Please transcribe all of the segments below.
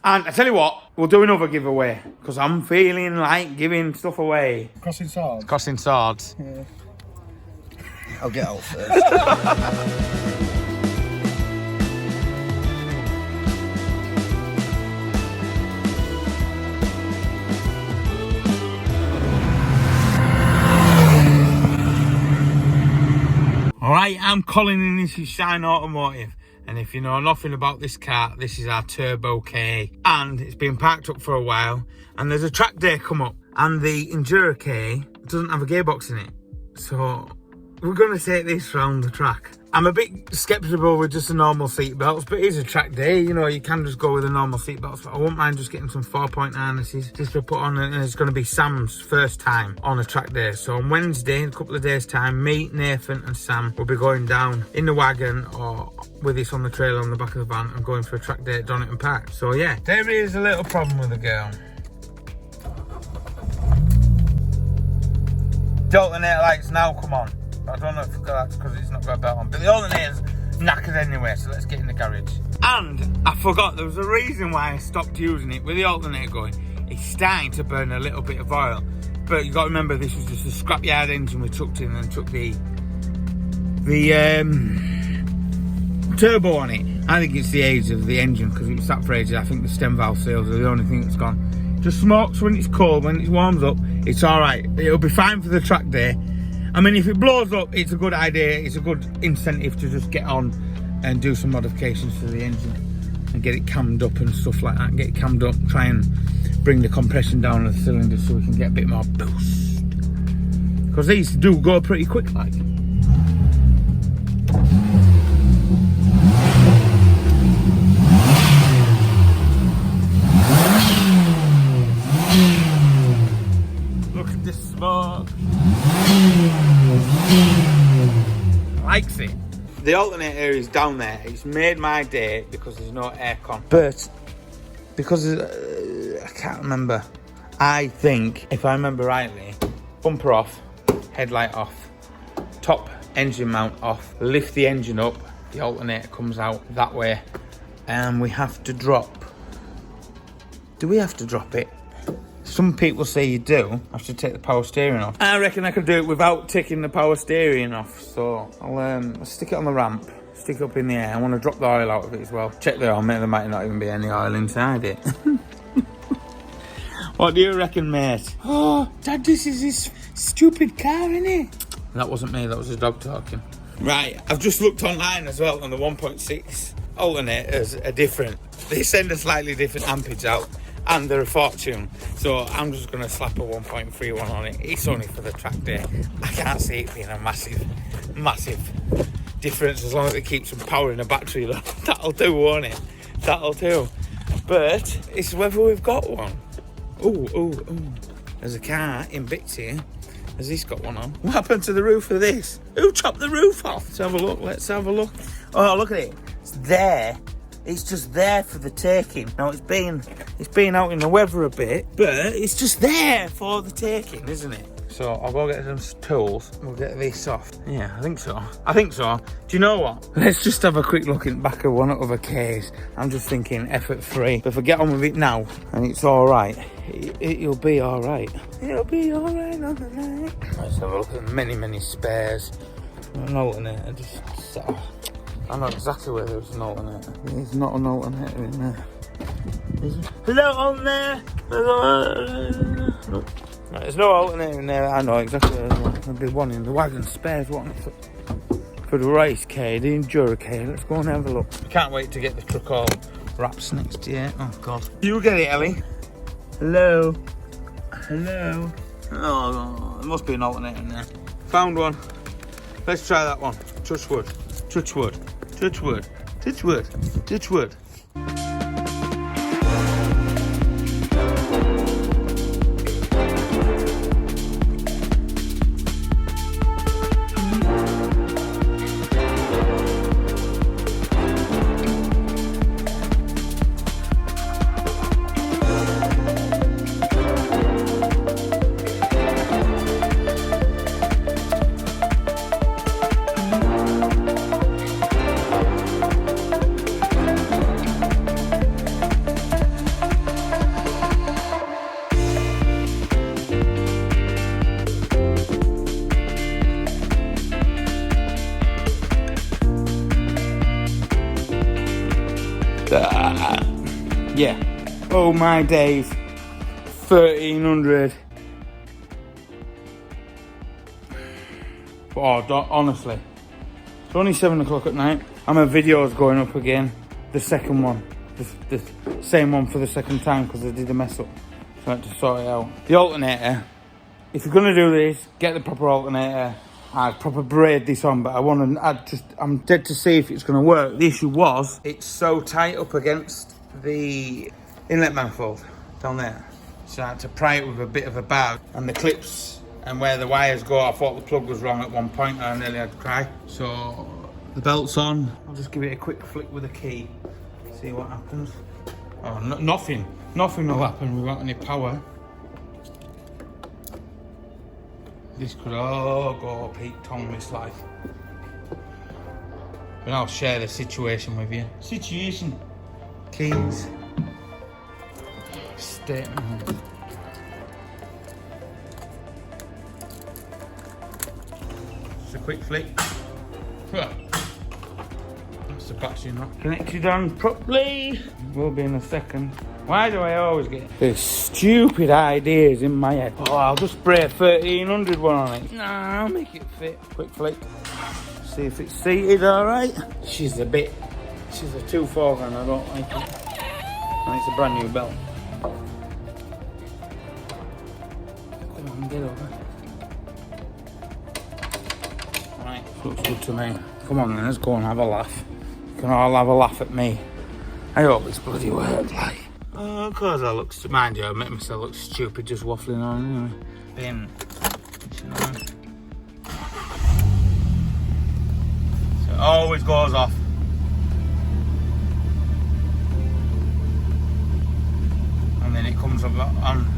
And I tell you what, we'll do another giveaway because I'm feeling like giving stuff away. Crossing swords. Crossing swords. Yeah. I'll get out first. Alright, I'm Colin and this is Shawn Automotive. And if you know nothing about this car, this is our Turbo K. And it's been parked up for a while. And there's a track day come up. And the Enduro K doesn't have a gearbox in it. So we're going to take this round the track. I'm a bit sceptical with just the normal seat belts, but it is a track day, you know, you can just go with the normal seat belts. But I won't mind just getting some 4-point harnesses just to put on, and it's going to be Sam's first time on a track day. So on Wednesday, in a couple of days' time, me, Nathan and Sam will be going down in the wagon or with this on the trailer on the back of the van and going for a track day at Donington Park. So yeah, there is a little problem with the girl. The alternator lights now come on. I don't know if that's because it's not got a belt on, but the alternator's knackered anyway, so let's get in the garage. And I forgot there was a reason why I stopped using it. With the alternator going, it's starting to burn a little bit of oil, but you got to remember this was just a scrapyard engine we chucked in and took the turbo on it. I think it's the age of the engine because it was sat for ages. I think the stem valve seals are the only thing that's gone. Just smokes when it's cold. When it warms up, it's all right. It'll be fine for the track day. I mean, if it blows up, it's a good idea. It's a good incentive to just get on and do some modifications to the engine and get it cammed up and stuff like that. Get it cammed up, try and bring the compression down on the cylinder so we can get a bit more boost. Because these do go pretty quick, like. Look at this smoke. Likes it. The alternator is down there. It's made my day because there's no aircon. But because I can't remember. I think, if I remember rightly, bumper off, headlight off, top engine mount off, lift the engine up, the alternator comes out that way, and we have to drop. Do we have to drop it? Some people say you do have to take the power steering off. I reckon I could do it without taking the power steering off. So I'll stick it on the ramp, stick it up in the air. I want to drop the oil out of it as well. Check the oil, mate. There might not even be any oil inside it. What do you reckon, mate? Oh, Dad, this is this stupid car, innit? That wasn't me, that was the dog talking. Right, I've just looked online as well, and the 1.6 alternators are different. They send a slightly different ampage out. And they're a fortune, so I'm just going to slap a 1.31 on it. It's only for the track day. I can't see it being a massive difference as long as it keeps some power in the battery. That'll do, won't it? That'll do. But it's whether we've got one. Ooh. There's a car in bits here. Has this got one on? What happened to the roof of this? Who chopped the roof off? Let's have a look. Let's have a look. Oh, look at it. It's there. It's just there for the taking. Now it's been out in the weather a bit, but it's just there for the taking, isn't it? So I'll go get some tools. We'll get this off. Yeah, I think so. Do you know what? Let's just have a quick look in the back of one of the Ks. I'm just thinking effort free. But if I get on with it now and it's all right, it'll be all right. It'll be all right on the night. Let's have a look at many spares. An alternator just set off. I know exactly where there's an alternator. There's not an alternator in there. Hello on there. No, there's no alternator in there. I know exactly where there's one. There'll be one in the wagon. Spares one for the race K, the Enduro K. Let's go and have a look. I can't wait to get the truck all wraps next year. Oh God. You get it, Ellie. Hello. Oh, there must be an alternator in there. Found one. Let's try that one. Touch wood. Yeah. Oh my days. 1300. Oh, honestly. It's only 7 o'clock at night. And my video's going up again. The second one. The same one for the second time because I did a mess up. So I had to sort it out. The alternator. If you're going to do this, get the proper alternator. I'd proper braid this on, but I'm dead to see if it's going to work. The issue was, it's so tight up against the inlet manifold down there. So I had to pry it with a bit of a bag. And the clips and where the wires go, I thought the plug was wrong at one point and I nearly had to cry. So the belt's on. I'll just give it a quick flick with a key. See what happens. Oh, nothing will happen without any power. This could all go Pete Tong this life. But I'll share the situation with you. Situation. Keys. Statement. Just a quick flick. That's the battery not connected on properly. Will be in a second. Why do I always get these stupid ideas in my head? Oh, I'll just spray a 1300 one on it. Nah, I'll make it fit. Quick flick. See if it's seated alright. She's a 2/4 and I don't like it. And it's a brand new belt. Come on, get over. Right, looks good to me. Come on then, let's go and have a laugh. You can all have a laugh at me. I hope it's bloody work, like. Oh, cause I look, mind you, I make myself look stupid just waffling on anyway. So it always goes off. And then it comes up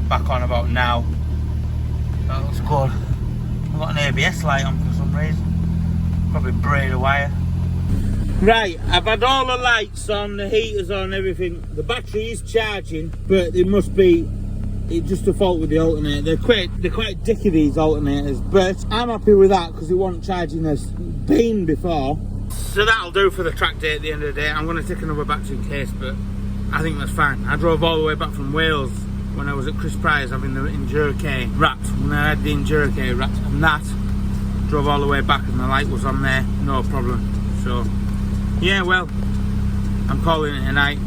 back on about now. That looks good. I've got an ABS light on for some reason. Probably braid a wire. Right, I've had all the lights on, the heaters on, everything. The battery is charging, but it must be just a fault with the alternator. They're quite dicky, these alternators, but I'm happy with that because it wasn't charging as been before. So that'll do for the track day at the end of the day. I'm going to take another battery in case, but I think that's fine. I drove all the way back from Wales when I was at Chris Pryor's having the Enduro K wrapped. When I had the Enduro K wrapped and that, drove all the way back and the light was on there, no problem. So yeah, well, I'm calling it a night.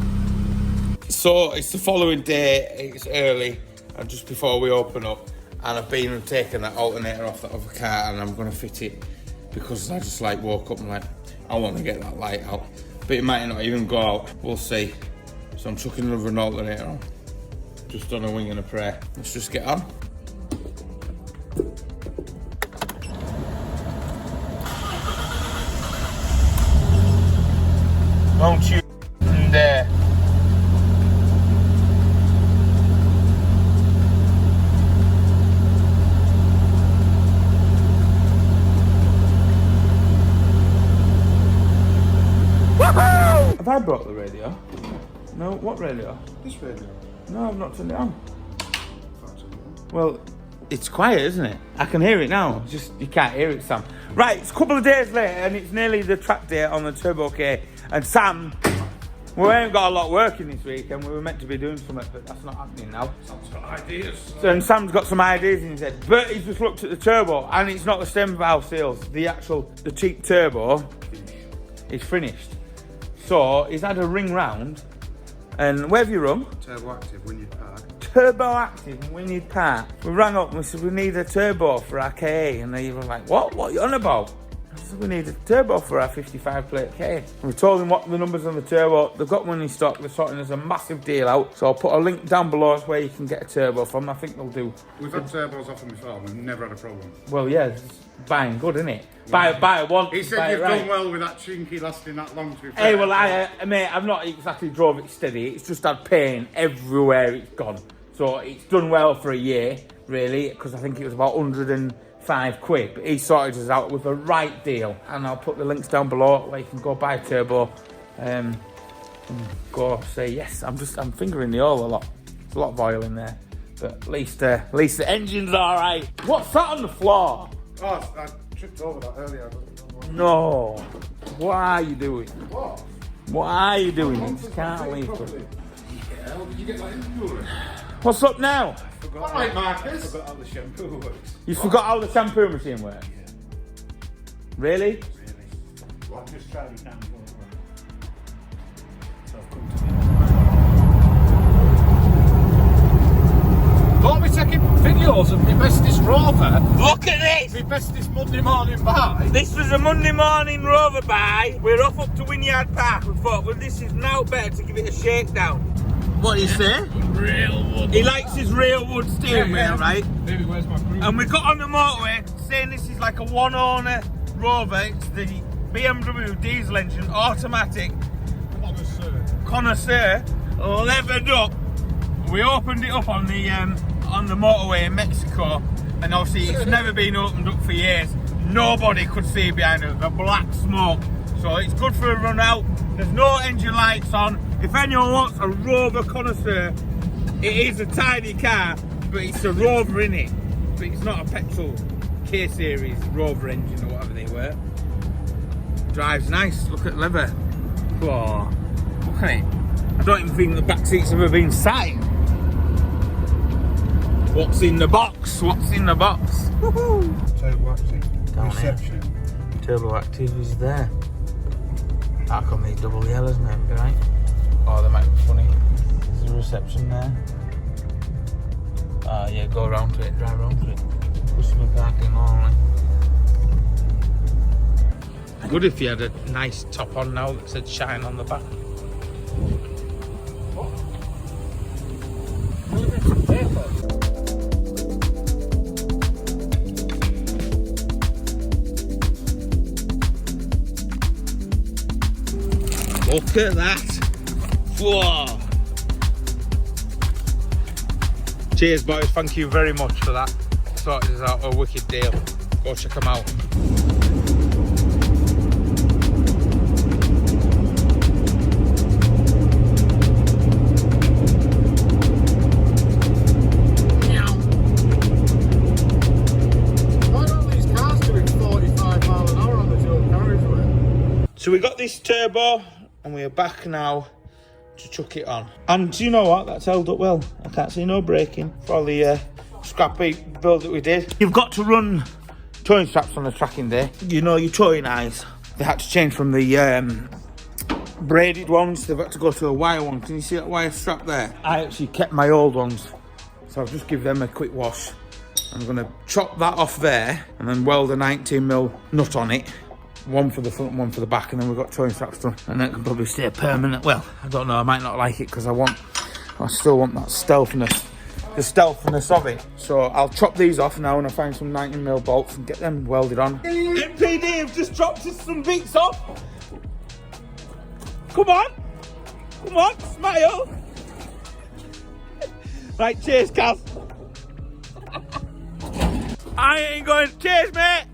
So it's the following day, it's early, and just before we open up, and I've been and taken that alternator off the other car and I'm going to fit it because I just like woke up and like, I want to get that light out. But it might not even go out, we'll see. So I'm chucking another alternator on. Just on a wing and a prayer. Let's just get on. Won't you there? Woohoo! Have I brought the radio? No, what radio? This radio? No, I've not turned it on. Well, it's quiet, isn't it? I can hear it now, just you can't hear it, Sam. Right, it's a couple of days later and it's nearly the track day on the Turbo K. And Sam, we ain't got a lot working this week and we were meant to be doing something, but that's not happening now. Sam's got ideas. And Sam's got some ideas in his head, but he's just looked at the turbo and it's not the stem valve seals. The cheap turbo is finished. So he's had a ring round and where have you rung? Turbo active, Wynyard Park. Turbo active in Wynyard Park. We rang up and we said we need a turbo for our KA and they were like, what are you on about? I said we need a turbo for our 55 plate K. And we told them what the numbers on the turbo, they've got one in stock, they're sorting us a massive deal out. So I'll put a link down below where you can get a turbo from, I think they'll do. We've had turbos off them before and we've never had a problem. Well yeah, it's buying good, isn't it? Yeah. Buy one. He said you've done well with that chinky lasting that long to be fair. Hey, well mate, I've not exactly drove it steady, it's just had pain everywhere it's gone. So it's done well for a year, really, because I think it was about 105 quid, but he sorted us out with a right deal. And I'll put the links down below where you can go buy a turbo and go say yes. I'm fingering the oil a lot. There's a lot of oil in there, but at least the engine's all right. What's that on the floor? Oh, I tripped over that earlier. No. What are you doing? What? What are you doing? This can't leave. hell did you get that in Muir? What's up now? Alright, Marcus. I forgot how the shampoo works. You forgot how the shampoo machine works? Yeah, Really? I've just tried it now. So I've come to Don't be taking videos of me bestest rover. Look at this! Me bestest Monday morning buy. This was a Monday morning rover buy. We're off up to Wynyard Park. We thought, well, this is now better to give it a shakedown. What do you say? Real wood. He likes his real wood steering wheel, right? Baby, where's my broom? And we got on the motorway saying this is like a one owner rover. It's the BMW diesel engine, automatic, connoisseur, levered up. We opened it up on the motorway in Mexico, and obviously it's never been opened up for years. Nobody could see behind it, the black smoke. So it's good for a run out. There's no engine lights on. If anyone wants a rover connoisseur, it is a tiny car, but it's a rover in it. But it's not a petrol K-series rover engine or whatever they were. Drives nice. Look at leather. Whoa. Look at it. I don't even think the back seat's ever been sat in. What's in the box? What's in the box? Woohoo! Turbo active. Down Reception. Turbo active is there. How come these double yellows, mate? Be right? Oh, they might be funny. There's a reception there. Yeah, go around to it, drive around to it. Customer parking only. Good if you had a nice top on now that said shine on the back. Look at that. Whoa. Cheers, boys. Thank you very much for that. Sorted us out a wicked deal. Go check them out. So we got this turbo and we are back now to chuck it on. And do you know what? That's held up well. I can't see no braking for all the scrappy build that we did. You've got to run towing straps on the tracking day. You know your towing eyes. They had to change from the braided ones. They've had to go to a wire one. Can you see that wire strap there? I actually kept my old ones. So I'll just give them a quick wash. I'm going to chop that off there and then weld a 19mm nut on it. One for the front and one for the back, and then we've got towing straps done, and that can probably stay permanent. Well, I don't know, I might not like it because I still want that stealthiness, the stealthiness of it. So I'll chop these off now and I'll find some 19mm bolts and get them welded on. MPD have just dropped us some bits off. Come on, smile. Right, cheers, Kaz. I ain't going, cheers, mate.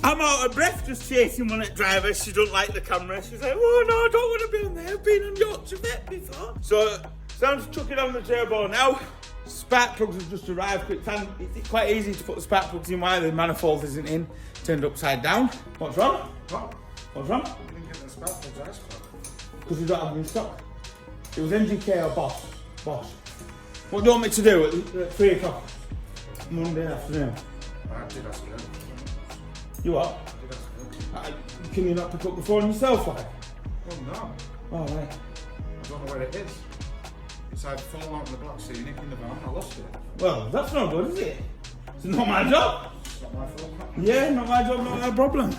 I'm out of breath just chasing one at driver. She don't like the camera. She's like, oh no, I don't want to be on there. I've been on Yorkshire Vet before. So I'm chucking on the turbo now. Spark plugs have just arrived. It's quite easy to put the spark plugs in while the manifold isn't in. Turned upside down. What's wrong? What's wrong? I didn't get the spark plugs ice cream. Because we don't have them in stock. It was MGK or Bosch. What do you want me to do at 3 o'clock Monday afternoon? I did ask them. You what? Can you not pick up the phone yourself, like? Oh no. Oh, right. I don't know where it is. It's either fallen out of the black sea, nick in the van, I lost it. Well, that's not good, is it? It's not my job. It's not my fault. Yeah, not my job, not my problem.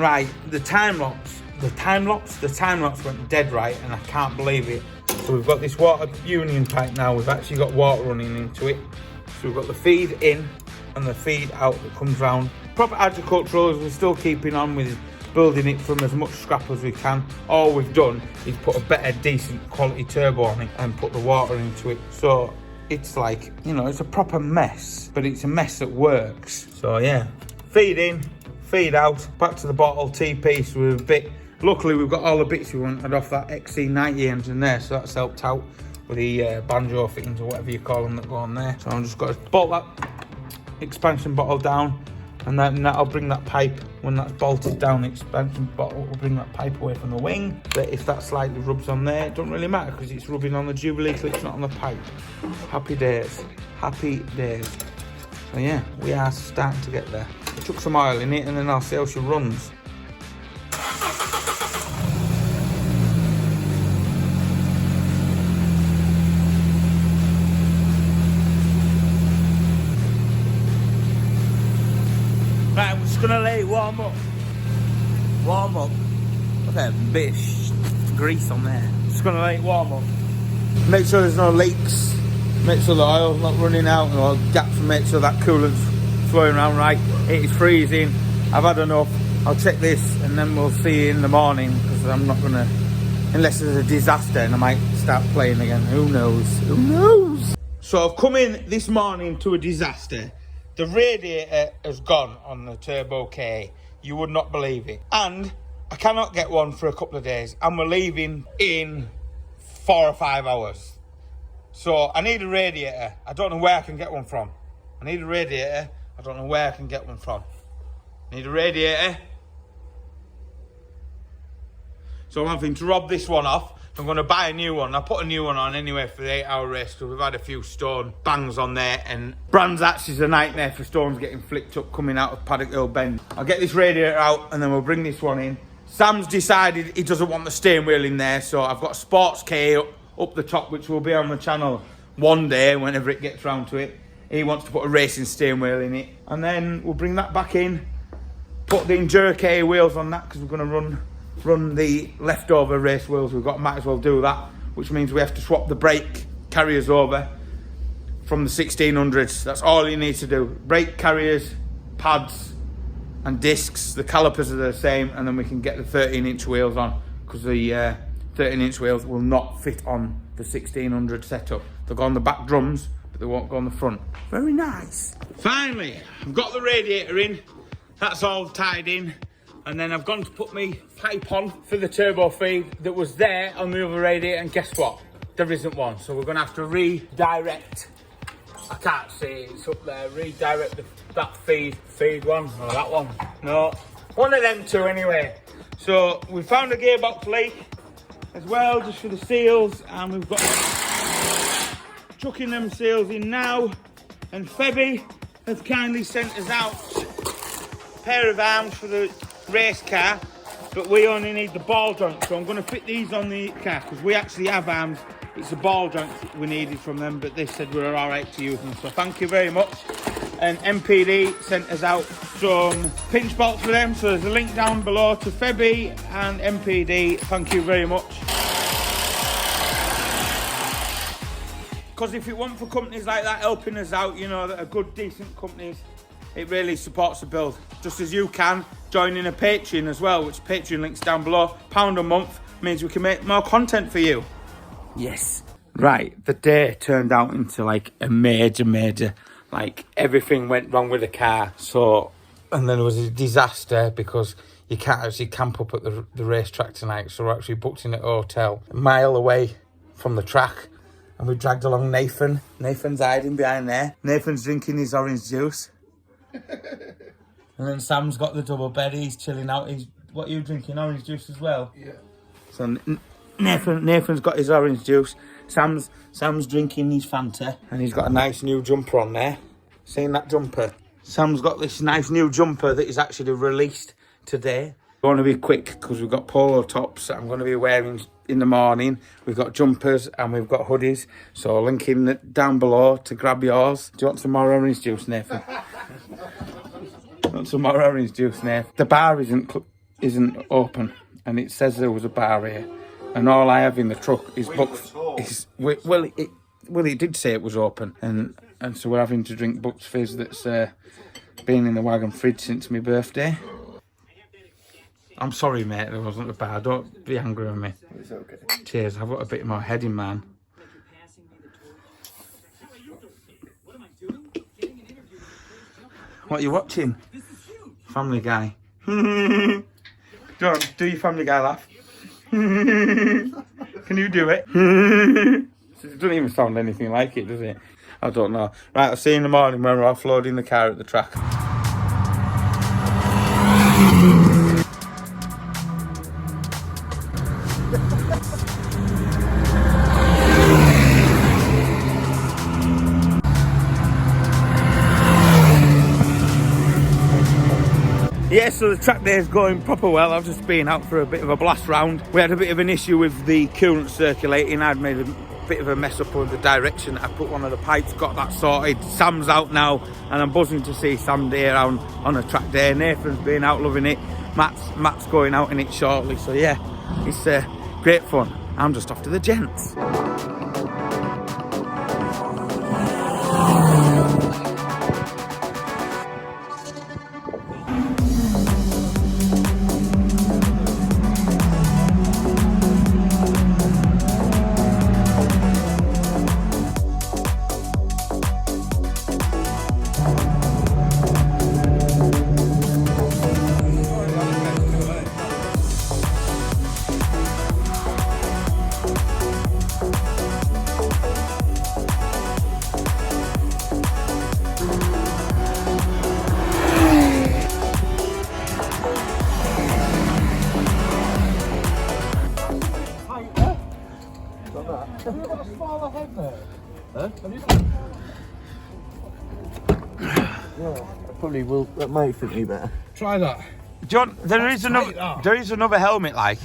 Right, the time lapse went dead right, and I can't believe it. So we've got this water union pipe now. We've actually got water running into it. So we've got the feed in and the feed out that comes round. Proper agricultural, as we're still keeping on with building it from as much scrap as we can. All we've done is put a better, decent quality turbo on it and put the water into it. So it's like, you know, it's a proper mess, but it's a mess that works. So yeah, feed in, feed out, back to the bottle, T-piece with a bit. Luckily, we've got all the bits we wanted off that XC90 engine there, so that's helped out with the banjo fittings or whatever you call them that go on there. So I'm just got to bolt that expansion bottle down, and then that'll bring that pipe, when that's bolted down, the expansion bottle will bring that pipe away from the wing. But if that slightly rubs on there, it don't really matter because it's rubbing on the Jubilee clips, not on the pipe. Happy days, happy days. So yeah, we are starting to get there. I chuck some oil in it and then I'll see how she runs. Right, I'm just gonna let it warm up. Warm up. Look at that bit of grease on there. Just gonna let it warm up. Make sure there's no leaks. Make sure the oil's not running out, and all gaps, and make sure that coolant's flowing around right. It is freezing. I've had enough. I'll check this and then we'll see you in the morning, because I'm not gonna, unless there's a disaster and I might start playing again. Who knows? Who knows? So I've come in this morning to a disaster. The radiator has gone on the Turbo K. You would not believe it. And I cannot get one for a couple of days. And we're leaving in 4 or 5 hours. So I need a radiator. I don't know where I can get one from. I need a radiator. I don't know where I can get one from. I need a radiator. So I'm having to rob this one off. I'm going to buy a new one. I put a new one on anyway for the 8-hour race, because we've had a few stone bangs on there, and Brands Hatch is a nightmare for stones getting flicked up coming out of Paddock Hill Bend. I'll get this radiator out and then we'll bring this one in. Sam's decided he doesn't want the steering wheel in there, so I've got a Sports K up the top, which will be on the channel one day whenever it gets round to it. He wants to put a racing steering wheel in it, and then we'll bring that back in, put the Enduro K wheels on that, because we're going to run the leftover race wheels we've got. Might as well do that, which means we have to swap the brake carriers over from the 1600s. That's all you need to do. Brake carriers, pads and discs. The calipers are the same, and then we can get the 13-inch wheels on, because the 13-inch wheels will not fit on the 1600 setup. They'll go on the back drums, but they won't go on the front. Very nice. Finally, I've got the radiator in. That's all tied in. And then I've gone to put my pipe on for the turbo feed that was there on the other radiator, and guess what? There isn't one. So we're going to have to redirect. I can't see it, it's up there. Redirect that feed one, or that one. No, one of them two anyway. So we found a gearbox leak as well, just for the seals, and we've got chucking them seals in now. And Febby has kindly sent us out a pair of arms for the race car, but we only need the ball joint, so I'm going to fit these on the car, because we actually have arms. It's the ball joints we needed from them, but they said we were alright to use them, so thank you very much. And MPD sent us out some pinch bolts for them, so there's a link down below to Febby and MPD. Thank you very much. Because if it weren't for companies like that helping us out, you know, that are good, decent companies, it really supports the build. Just as you can join in a Patreon as well, which Patreon links down below. £1 a month means we can make more content for you. Yes. Right, the day turned out into like a major, like everything went wrong with the car. So, and then there was a disaster because you can't actually camp up at the racetrack tonight. So we're actually booked in at a hotel a mile away from the track. And we dragged along Nathan. Nathan's hiding behind there. Nathan's drinking his orange juice. And then Sam's got the double bed, he's chilling out. What are you drinking, orange juice as well? Yeah. So Nathan's got his orange juice. Sam's drinking his Fanta, and he's got a nice new jumper on there. Seen that jumper? Sam's got this nice new jumper that is actually released today. We want to be quick because we've got polo tops that I'm going to be wearing in the morning. We've got jumpers and we've got hoodies. So link in down below to grab yours. Do you want some more orange juice, Nathan? Want some more orange juice, Nathan? The bar isn't isn't open, and it says there was a bar here, and all I have in the truck is books. It did say it was open, and so we're having to drink Bucks Fizz that's been in the wagon fridge since my birthday. I'm sorry, mate, there wasn't a bar. Don't be angry with me. It's okay. Cheers, I've got a bit more head in, man. What are you watching? Family Guy. Go on, do your Family Guy laugh. Can you do it? It doesn't even sound anything like it, does it? I don't know. Right, I'll see you in the morning when we're offloading the car at the track. Yeah, so the track day is going proper well. I've just been out for a bit of a blast round. We had a bit of an issue with the coolant circulating. I'd made a bit of a mess up with the direction. I put one of the pipes, got that sorted. Sam's out now, and I'm buzzing to see Sam there on a track day. Nathan's been out loving it. Matt's going out in it shortly. So yeah, it's great fun. I'm just off to the gents. Probably will. That might fit me better. Try that. John, there is another helmet like.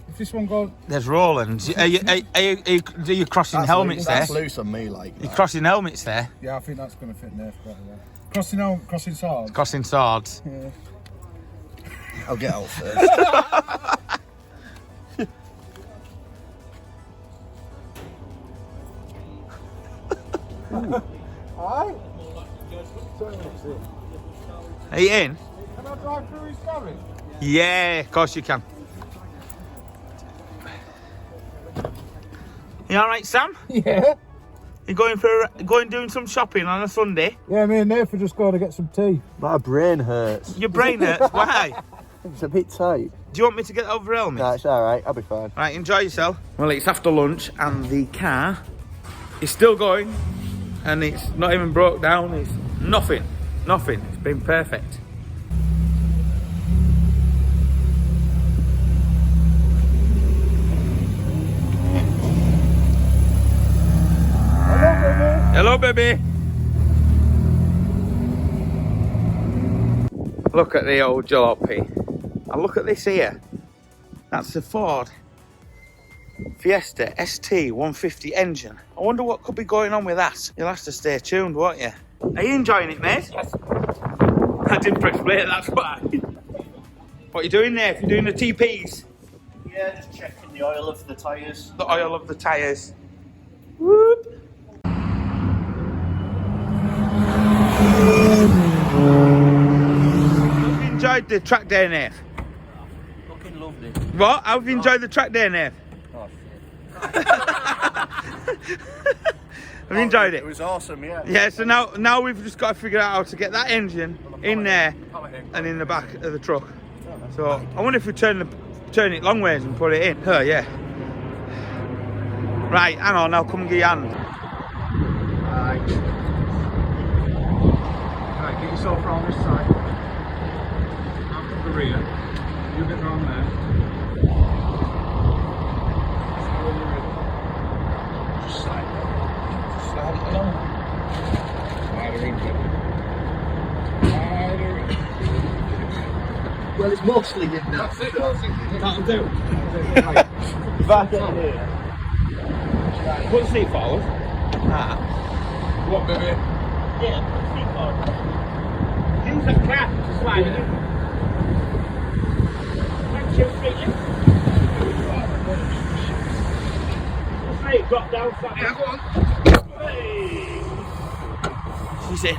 If this one goes... There's Roland's. Are you crossing helmets there? That's loose on me, like. You're crossing helmets there? Yeah, I think that's going to fit Nerf better, yeah. Crossing swords? Crossing swords. Yeah. I'll get out first. Alright. Are you in? Can I drive through his garage? Yeah, of course you can. You alright, Sam? Yeah. You going doing some shopping on a Sunday? Yeah, me and Nathan just going to get some tea. My brain hurts. Your brain hurts? Why? It's a bit tight. Do you want me to get over helmet? No, it's alright. I'll be fine. Right, enjoy yourself. Well, it's after lunch and the car is still going and it's not even broke down. It's nothing. It's been perfect. Hello, baby. Look at the old jalopy. And look at this here. That's a Ford Fiesta ST 150 engine. I wonder what could be going on with that. You'll have to stay tuned, won't you? Are you enjoying it, mate? Yes. I didn't press play, that's why. What are you doing there? If you're doing the TPs? Yeah, just checking the oil of the tyres. The oil of the tyres. Whoop. Have you enjoyed the track day, Nate? Fucking loved it. What? How have you enjoyed the track day, Nate? Oh, Have you enjoyed it? It was awesome, yeah. Yeah, so now we've just got to figure out how to get that engine in there and in the back of the truck. So I wonder if we turn it long ways and put it in. Oh yeah. Right, hang on, I'll come and get your hand. Right, get yourself around this side. Out to the rear. You get round there. Just slide. Slide it along. Slide her in, baby. Slide her in. Well, it's mostly in now. That's it, that'll do. Back in here. Put the seat forward. What, baby? Yeah, put the seat forward. Use the cap to slide it in. Drop down. Yeah, go on. She's in.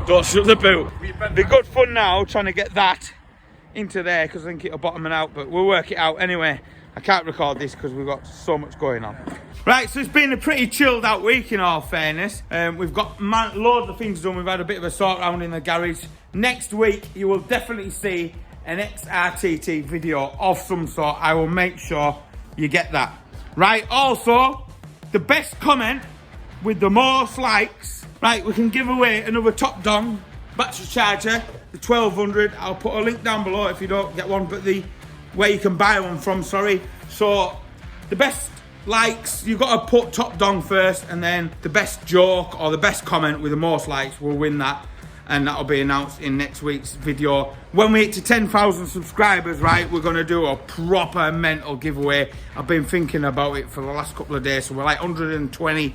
Don't shut the boot. Be good fun now trying to get that into there because I think it'll bottom it out, but we'll work it out anyway. I can't record this because we've got so much going on. Right, so it's been a pretty chilled out week in all fairness. We've got loads of things done. We've had a bit of a sort round in the garage. Next week you will definitely see an XRTT video of some sort. I will make sure you get that. Right, also the best comment with the most likes, right, we can give away another top dong battery charger, the 1200. I'll put a link down below if you don't get one, but the where you can buy one from, sorry. So the best likes, you've got to put top dong first, and then the best joke or the best comment with the most likes will win that, and that'll be announced in next week's video. When we hit to 10,000 subscribers, right, we're gonna do a proper mental giveaway. I've been thinking about it for the last couple of days, so we're like 120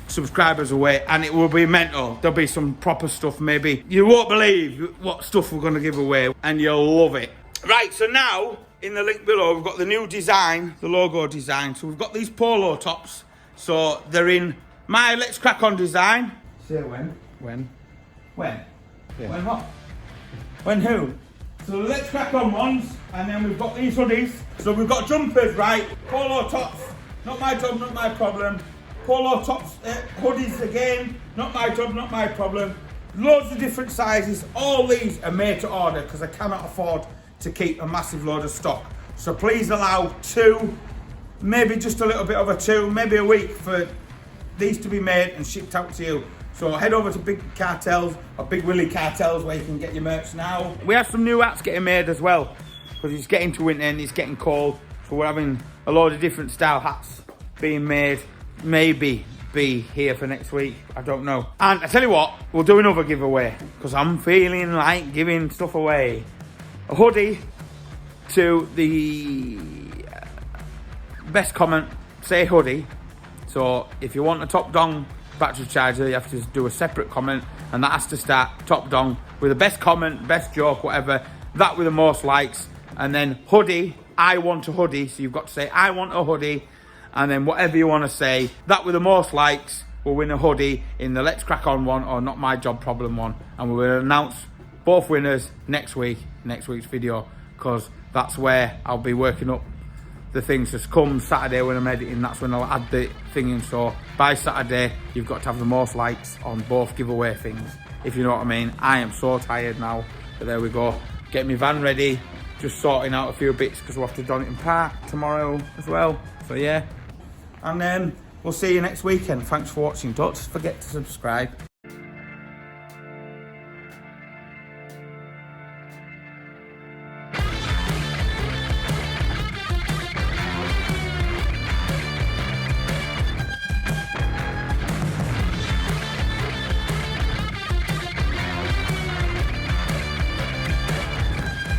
subscribers away, and it will be mental. There'll be some proper stuff, maybe. You won't believe what stuff we're gonna give away, and you'll love it. Right, so now, in the link below, we've got the new design, the logo design. So we've got these polo tops. So they're in my Let's Crack On design. Say when? When? When? Yeah. When what? When who? So the Let's Crack On ones, and then we've got these hoodies. So we've got jumpers, right? Polo tops, not my job, not my problem. Polo tops, hoodies again, not my job, not my problem. Loads of different sizes. All these are made to order because I cannot afford to keep a massive load of stock. So please allow 2, maybe just a little bit over 2, maybe a week for these to be made and shipped out to you. So head over to Big Cartels or Big Willie Cartels where you can get your merch now. We have some new hats getting made as well because it's getting to winter and it's getting cold. So we're having a load of different style hats being made. Maybe be here for next week, I don't know. And I tell you what, we'll do another giveaway because I'm feeling like giving stuff away. A hoodie to the best comment, say hoodie. So if you want a top dong battery charger, you have to do a separate comment, and that has to start top dong with the best comment, best joke, whatever, that with the most likes. And then hoodie, I want a hoodie, so you've got to say I want a hoodie, and then whatever you want to say, that with the most likes will win a hoodie in the Let's Crack On one or Not My Job Problem one, and we will announce both winners next week's video, because that's where I'll be working up the things. Just come Saturday when I'm editing, that's when I'll add the thing in. So by Saturday you've got to have the most likes on both giveaway things, if you know what I mean. I am so tired now, but there we go. Get my van ready, just sorting out a few bits because we'll have to Donington Park tomorrow as well. So yeah, and then we'll see you next weekend. Thanks for watching. Don't forget to subscribe.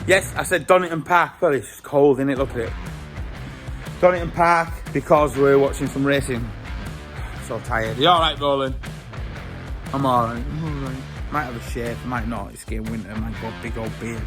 Yes, I said Donington Park. Well, it's cold, isn't it? Look at it. Donington Park, because we're watching some racing. So tired. You alright, Roland? I'm alright. Might have a shave, might not. It's getting winter, might got a big old beard.